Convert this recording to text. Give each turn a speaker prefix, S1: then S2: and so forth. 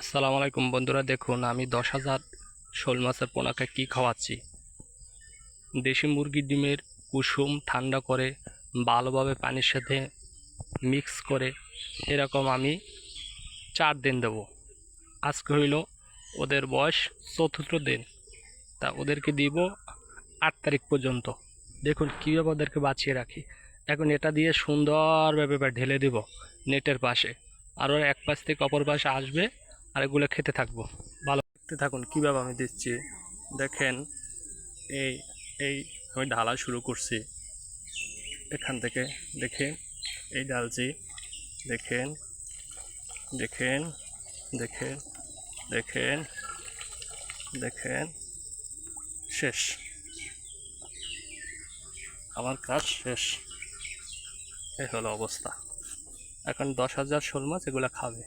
S1: আসসালামু আলাইকুম বন্ধুরা, দেখুন আমি 10,000 শোল মাছের পোনাকে কি খাওয়াচ্ছি। দেশি মুরগির ডিমের কুসুম ঠান্ডা করে ভালোভাবে পানির সাথে মিক্স করে এরকম আমি 4 দিন দেবো। আজকে হইল ওদের বয়স 4th দিন, তা ওদেরকে দিব 8 তারিখ পর্যন্ত। দেখুন কীভাবে ওদেরকে বাঁচিয়ে রাখি। এখন এটা দিয়ে সুন্দরভাবে ঢেলে দিব নেটের পাশে, আর ওরা এক পাশ থেকে অপর পাশে আসবে আর এগুলো খেতে থাকবো। ভালো দেখতে থাকুন কীভাবে আমি দিচ্ছি। দেখেন, এই এই আমি ঢালা শুরু করছি এখান থেকে। দেখেন, এই ডালছি। দেখেন দেখেন দেখেন দেখেন দেখেন, শেষ। আমার কাজ শেষ। এই হলো অবস্থা। এখন 10,000 শোল মাছ এগুলো খাবে।